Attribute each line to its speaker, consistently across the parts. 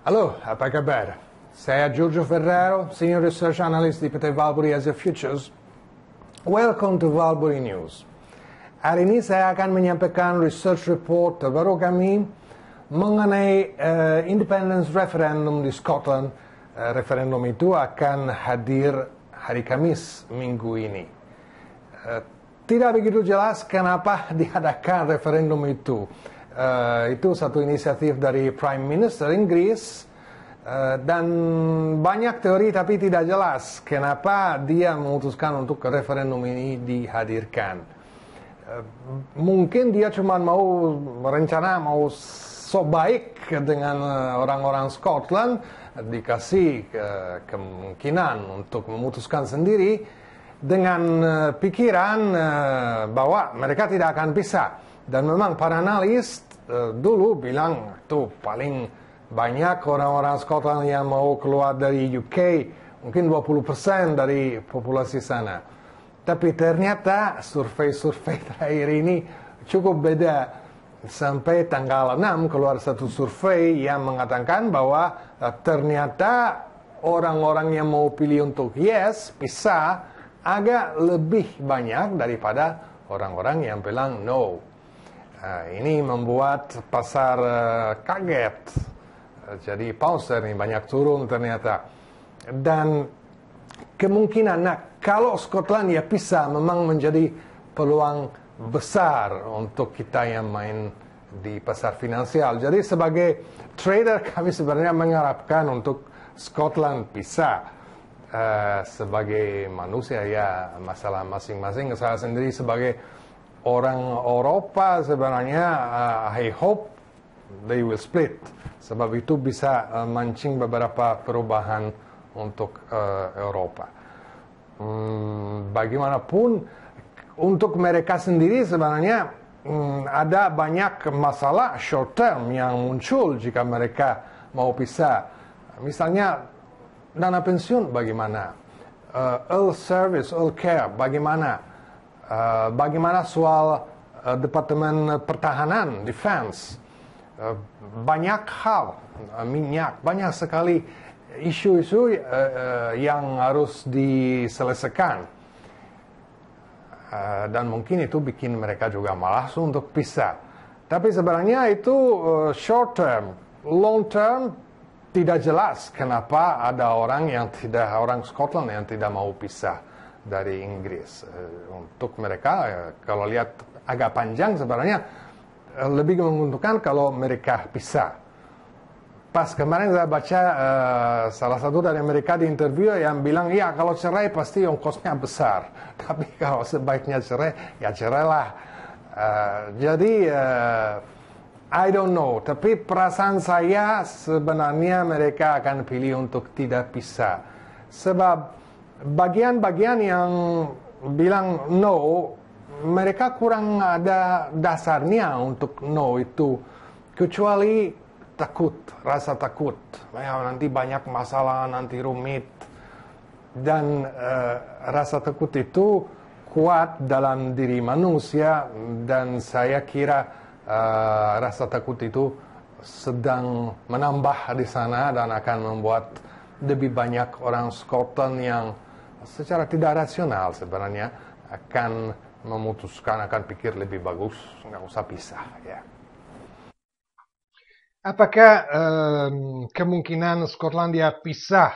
Speaker 1: Halo, apa kabar? Saya Giorgio Ferraro, Senior Research Analyst di PT Valbury Asia Futures. Welcome to Valbury News. Hari ini saya akan menyampaikan research report terbaru kami mengenai independence referendum di Scotland. Referendum itu akan hadir hari Kamis minggu ini. Tidak begitu jelas kenapa diadakan referendum itu. Itu satu inisiatif dari Prime Minister Inggris dan banyak teori tapi tidak jelas kenapa dia memutuskan untuk referendum ini dihadirkan. Mungkin dia cuma mau sok baik dengan orang-orang Scotland, dikasih kemungkinan untuk memutuskan sendiri dengan pikiran bahwa mereka tidak akan pisah. Dan memang para analis dulu bilang tuh paling banyak orang-orang Scotland yang mau keluar dari UK, mungkin 20% dari populasi sana. Tapi ternyata survei-survei terakhir ini cukup beda. Sampai tanggal 6 keluar satu survei yang mengatakan bahwa ternyata orang-orang yang mau pilih untuk yes, pisah, agak lebih banyak daripada orang-orang yang bilang no. Ini membuat pasar kaget. Jadi pound ini banyak turun ternyata. Dan kemungkinan, kalau Scotland ya pisah memang menjadi peluang besar untuk kita yang main di pasar finansial. Jadi sebagai trader kami sebenarnya mengharapkan untuk Scotland pisah. Sebagai manusia ya masalah masing-masing. Saya sendiri sebagai orang Eropa sebenarnya I hope they will split. Sebab itu bisa mancing beberapa perubahan untuk Eropa. Bagaimanapun untuk mereka sendiri sebenarnya ada banyak masalah short term yang muncul jika mereka mau pisah. Misalnya dana pensiun bagaimana? Earl service, earl care bagaimana? Bagaimana soal Departemen Pertahanan, defense, banyak hal, minyak, banyak sekali isu-isu yang harus diselesaikan. Dan mungkin itu bikin mereka juga malas untuk pisah. Tapi sebenarnya itu short term, long term tidak jelas kenapa ada orang Scotland yang tidak mau pisah dari Inggris. Untuk mereka, kalau lihat agak panjang sebenarnya lebih menguntungkan kalau mereka pisah. Pas kemarin saya baca salah satu dari mereka di interview yang bilang, ya kalau cerai pasti ongkosnya besar. Tapi kalau sebaiknya cerai, ya cerailah. Jadi, I don't know. Tapi perasaan saya sebenarnya mereka akan pilih untuk tidak pisah. Sebab bagian-bagian yang bilang no, mereka kurang ada dasarnya untuk no itu. Kecuali takut, rasa takut. Nanti banyak masalah, nanti rumit. Dan rasa takut itu kuat dalam diri manusia. Dan saya kira rasa takut itu sedang menambah di sana dan akan membuat lebih banyak orang Scotland yang secara tidak rasional sebenarnya akan memutuskan, akan pikir lebih bagus nggak usah pisah ya. Apakah kemungkinan Skotlandia pisah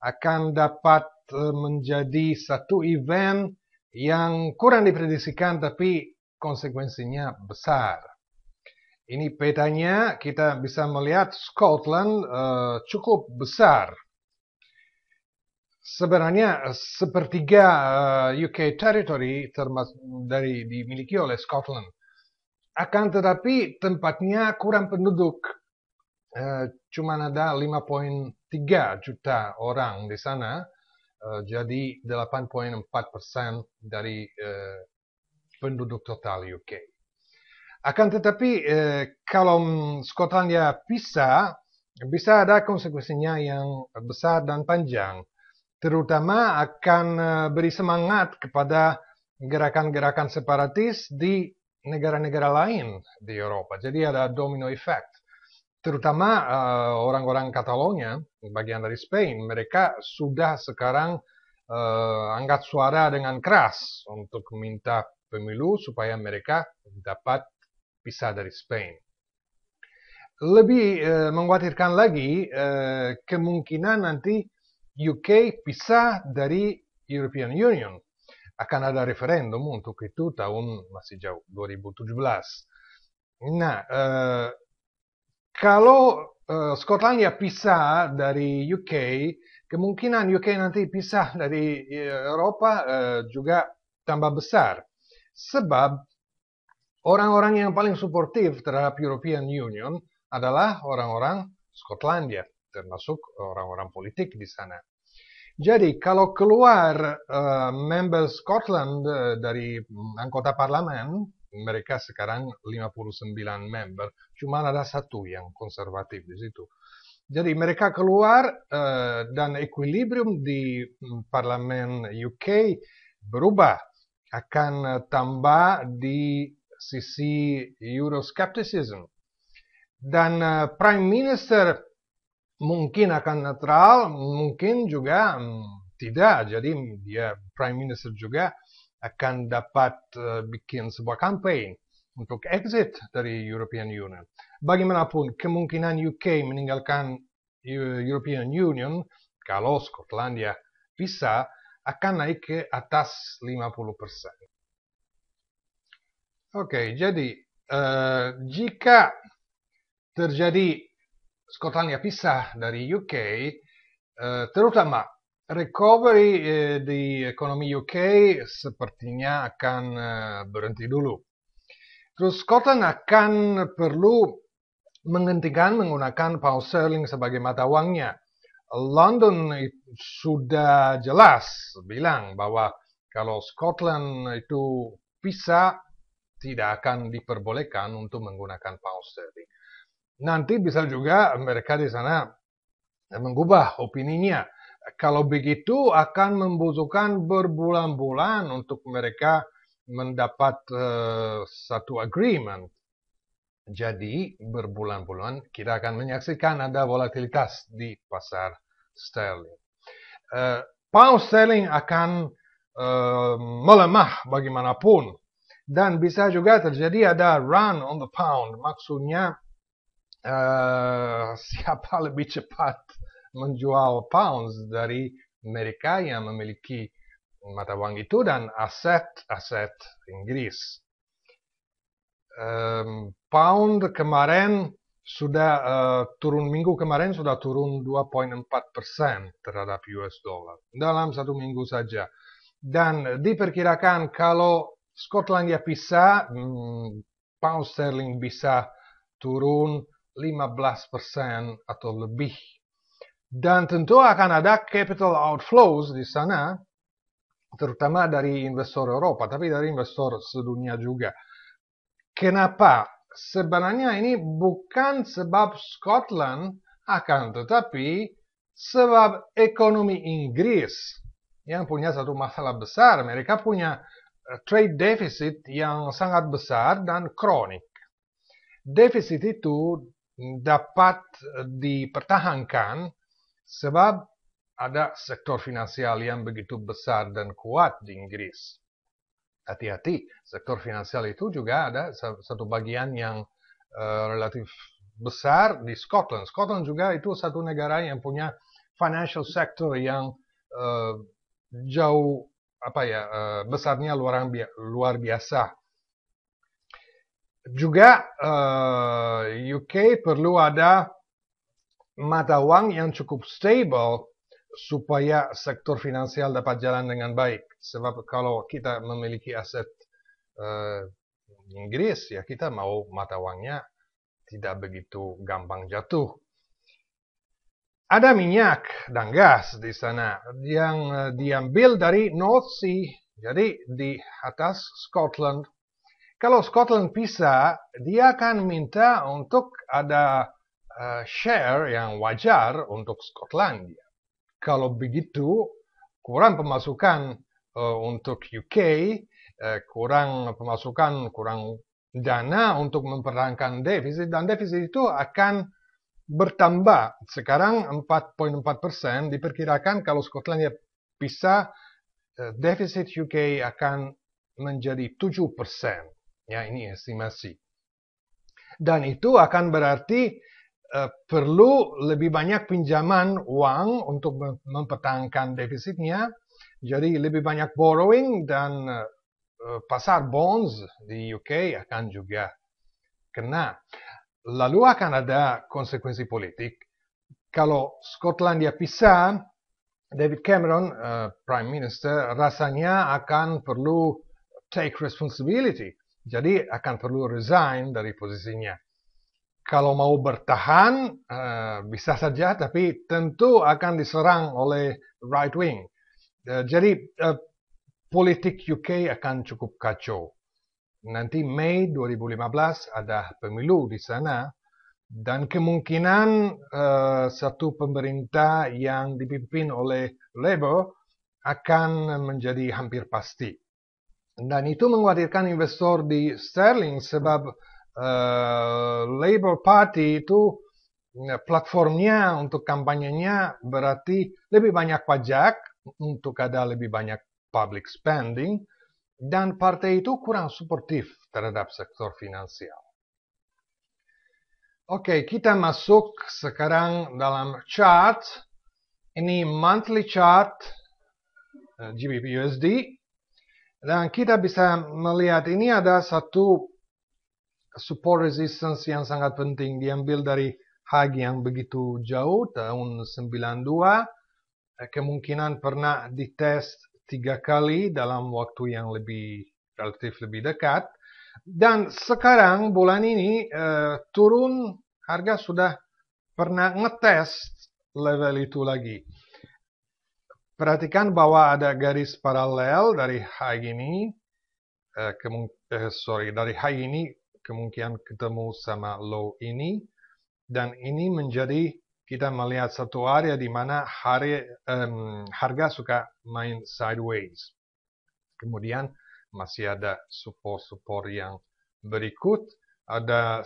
Speaker 1: akan dapat menjadi satu event yang kurang diprediksikan tapi konsekuensinya besar? Ini petanya kita bisa melihat Scotland cukup besar. Sebenarnya sepertiga UK territory dimiliki oleh Scotland. Akan tetapi tempatnya kurang penduduk. Cuma ada 5,3 juta orang di sana. Jadi 8,4% dari penduduk total UK. Akan tetapi kalau Skotlandia pisah, bisa ada konsekuensinya yang besar dan panjang. Terutama akan beri semangat kepada gerakan-gerakan separatis di negara-negara lain di Eropa. Jadi ada domino effect. terutama orang-orang Catalonia, bagian dari Spain, mereka sudah sekarang angkat suara dengan keras untuk meminta pemilu supaya mereka dapat pisah dari Spain. Lebih mengkhawatirkan lagi, kemungkinan nanti UK pisah dari European Union. Akan ada referendum untuk itu tahun masih jauh, 2017. Nah, kalau Skotlandia pisah dari UK, kemungkinan UK nanti pisah dari Eropa juga tambah besar. Sebab orang-orang yang paling suportif terhadap European Union adalah orang-orang Skotlandia, termasuk orang-orang politik di sana. Jadi kalau keluar member Scotland dari anggota parlemen, mereka sekarang 59 member, cuma ada satu yang konservatif di situ. Jadi mereka keluar dan equilibrium di parlemen UK berubah, akan tambah di sisi Euroscepticism. Dan Prime Minister mungkin akan netral, mungkin juga tidak. Jadi dia Prime Minister juga akan dapat bikin sebuah campaign untuk exit dari European Union. Bagaimanapun, kemungkinan UK meninggalkan European Union kalau Skotlandia bisa akan naik ke atas 50%. Oke, jadi jika terjadi Skotlandia pisah dari UK, terutama recovery di ekonomi UK sepertinya akan berhenti dulu. Terus Scotland akan perlu menghentikan menggunakan pound sterling sebagai mata uangnya. London sudah jelas bilang bahwa kalau Scotland itu pisah, tidak akan diperbolehkan untuk menggunakan pound sterling. Nanti bisa juga mereka di sana mengubah opininya. Kalau begitu akan membutuhkan berbulan-bulan untuk mereka mendapat satu agreement. Jadi berbulan-bulan kita akan menyaksikan ada volatilitas di pasar sterling. Pound sterling akan melemah bagaimanapun. Dan bisa juga terjadi ada run on the pound. Maksudnya siapa lebih cepat menjual pounds dari mereka yang memiliki mata uang itu dan aset-aset Inggris. Pound kemarin sudah minggu kemarin sudah turun 2,4% terhadap US dollar dalam satu minggu saja. Dan diperkirakan kalau Skotlandia pisah, pound sterling bisa turun 15% atau lebih. Dan tentu akan ada capital outflows di sana, terutama dari investor Eropa, tapi dari investor sedunia juga. Kenapa? Sebenarnya ini bukan sebab Scotland, akan tetapi sebab ekonomi Inggris yang punya satu masalah besar. Mereka punya trade deficit yang sangat besar dan kronik. Defisit itu dapat dipertahankan sebab ada sektor finansial yang begitu besar dan kuat di Inggris. Hati-hati, sektor finansial itu juga ada satu bagian yang relatif besar di Scotland. Scotland juga itu satu negara yang punya financial sector yang jauh besarnya luar biasa. Juga UK perlu ada mata uang yang cukup stable supaya sektor finansial dapat jalan dengan baik. Sebab kalau kita memiliki aset Inggris, ya kita mau mata uangnya tidak begitu gampang jatuh. Ada minyak dan gas di sana yang diambil dari North Sea, jadi di atas Scotland. Kalau Scotland pisah, dia akan minta untuk ada share yang wajar untuk Skotlandia. Kalau begitu, kurang pemasukan untuk UK, kurang pemasukan, kurang dana untuk mempertahankan defisit, dan defisit itu akan bertambah. Sekarang 4,4%, diperkirakan kalau Skotlandia pisah, defisit UK akan menjadi 7%. Ya, ini estimasi. Dan itu akan berarti perlu lebih banyak pinjaman uang untuk mempertahankan defisitnya. Jadi lebih banyak borrowing dan pasar bonds di UK akan juga kena. Lalu akan ada konsekuensi politik. Kalau Skotlandia pisah, David Cameron, Prime Minister, rasanya akan perlu take responsibility. Jadi akan perlu resign dari posisinya. Kalau mau bertahan, bisa saja, tapi tentu akan diserang oleh right wing. Jadi politik UK akan cukup kacau. Nanti Mei 2015 ada pemilu di sana, dan kemungkinan satu pemerintah yang dipimpin oleh Labour akan menjadi hampir pasti. Dan itu mengkhawatirkan investor di sterling sebab Labour Party itu platformnya untuk kampanyenya berarti lebih banyak pajak untuk ada lebih banyak public spending, dan partai itu kurang suportif terhadap sektor finansial. Oke, kita masuk sekarang dalam chart. Ini monthly chart GBP USD. Dan kita bisa melihat ini ada satu support resistance yang sangat penting diambil dari harga yang begitu jauh tahun 92, kemungkinan pernah dites 3 kali dalam waktu yang relatif lebih dekat, dan sekarang bulan ini turun, harga sudah pernah ngetes level itu lagi. Perhatikan bahwa ada garis paralel dari high ini, dari high ini kemungkinan ketemu sama low ini, dan ini menjadi kita melihat satu area di mana harga suka main sideways. Kemudian masih ada support-support yang berikut. Ada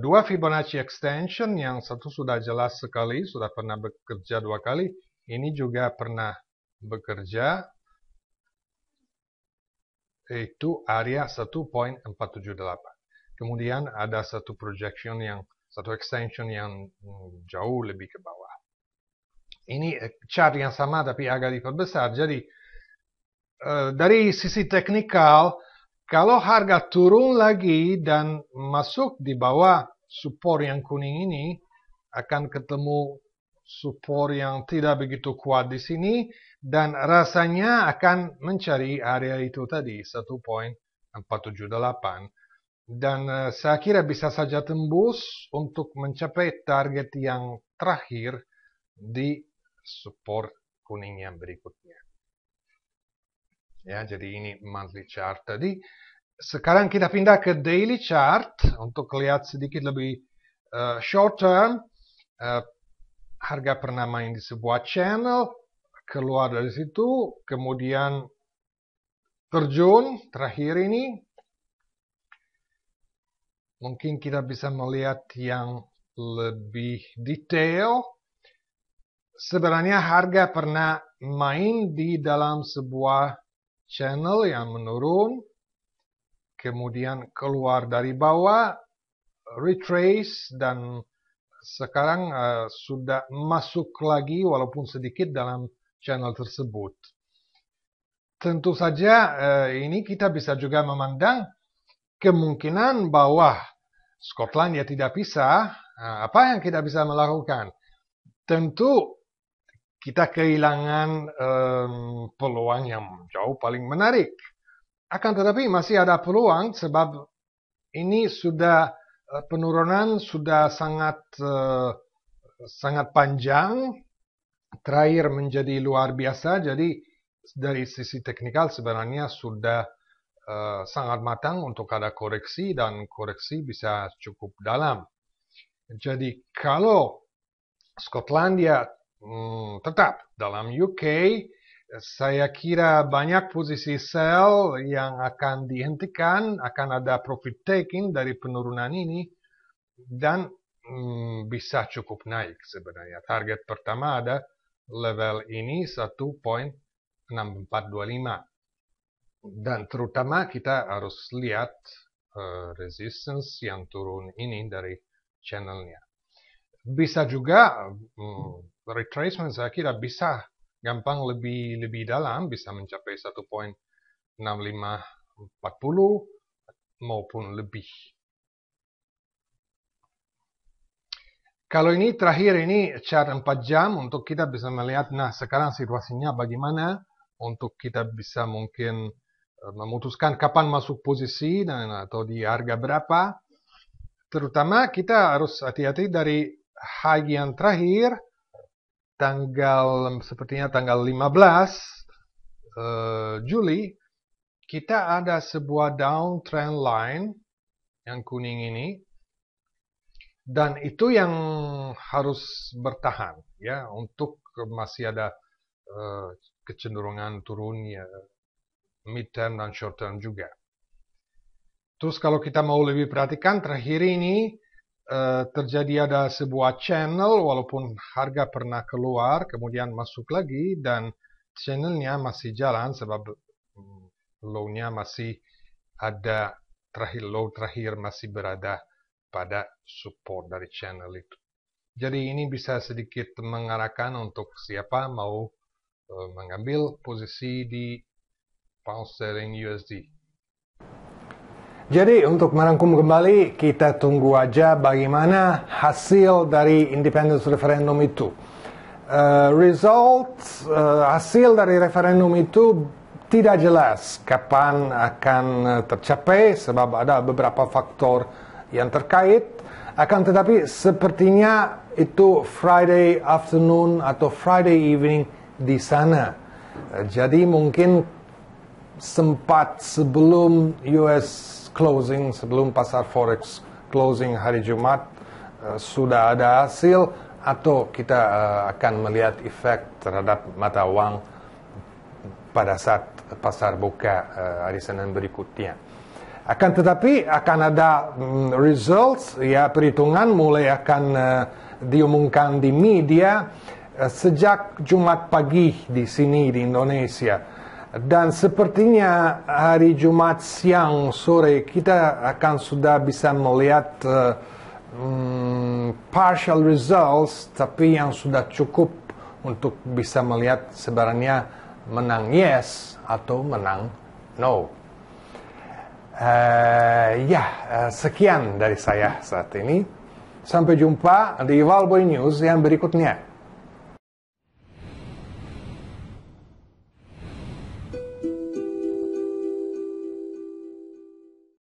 Speaker 1: dua Fibonacci extension, yang satu sudah jelas sekali, sudah pernah bekerja 2 kali. Ini juga pernah bekerja, itu area 1.478. Kemudian ada satu extension yang jauh lebih ke bawah. Ini chart yang sama tapi agak diperbesar. Jadi dari sisi teknikal, kalau harga turun lagi dan masuk di bawah support yang kuning ini, akan ketemu support yang tidak begitu kuat di sini, dan rasanya akan mencari area itu tadi, 1.478. Dan saya kira bisa saja tembus untuk mencapai target yang terakhir di support kuning yang berikutnya. Ya, jadi ini monthly chart tadi. Sekarang kita pindah ke daily chart untuk lihat sedikit lebih short term. Harga pernah main di sebuah channel, keluar dari situ, kemudian terjun terakhir ini. Mungkin kita bisa melihat yang lebih detail. Sebenarnya harga pernah main di dalam sebuah channel yang menurun, kemudian keluar dari bawah, retrace, dan sekarang sudah masuk lagi walaupun sedikit dalam channel tersebut. Tentu saja ini kita bisa juga memandang kemungkinan bahwa Skotlandia tidak pisah. Apa yang kita bisa melakukan? Tentu kita kehilangan peluang yang jauh paling menarik. Akan tetapi masih ada peluang sebab ini sudah penurunan sudah sangat panjang, terakhir menjadi luar biasa. Jadi dari sisi teknikal sebenarnya sudah sangat matang untuk ada koreksi, dan koreksi bisa cukup dalam. Jadi kalau Skotlandia tetap dalam UK, saya kira banyak posisi sell yang akan dihentikan, akan ada profit taking dari penurunan ini, dan bisa cukup naik sebenarnya. Target pertama ada level ini 1.6425. Dan terutama kita harus lihat resistance yang turun ini dari channelnya. Bisa juga retracement saya kira bisa gampang lebih dalam, bisa mencapai 1.6540 maupun lebih. Kalau ini terakhir ini chart 4 jam untuk kita bisa melihat, nah sekarang situasinya bagaimana untuk kita bisa mungkin memutuskan kapan masuk posisi dan atau di harga berapa. Terutama kita harus hati-hati dari high yang terakhir sepertinya tanggal 15 Juli kita ada sebuah downtrend line yang kuning ini. Dan itu yang harus bertahan ya untuk masih ada kecenderungan turun ya mid term dan short term juga. Terus kalau kita mau lebih perhatikan terakhir ini terjadi ada sebuah channel walaupun harga pernah keluar kemudian masuk lagi dan channelnya masih jalan sebab low-nya masih ada low terakhir masih berada pada support dari channel itu. Jadi ini bisa sedikit mengarahkan untuk siapa mau mengambil posisi di pound sterling USD. Jadi untuk merangkum kembali, kita tunggu aja bagaimana hasil dari independence referendum itu. Hasil dari referendum itu tidak jelas kapan akan tercapai sebab ada beberapa faktor yang terkait, akan tetapi sepertinya itu Friday afternoon atau Friday evening di sana. Jadi mungkin sempat sebelum US closing, sebelum pasar forex closing hari Jumat sudah ada hasil atau kita akan melihat efek terhadap mata uang pada saat pasar buka hari Senin berikutnya. Akan tetapi akan ada results, ya perhitungan mulai akan diumumkan di media sejak Jumat pagi di sini di Indonesia. Dan sepertinya hari Jumat siang sore kita akan sudah bisa melihat partial results, tapi yang sudah cukup untuk bisa melihat sebenarnya menang yes atau menang no. Sekian dari saya saat ini. Sampai jumpa di Valboy News yang berikutnya.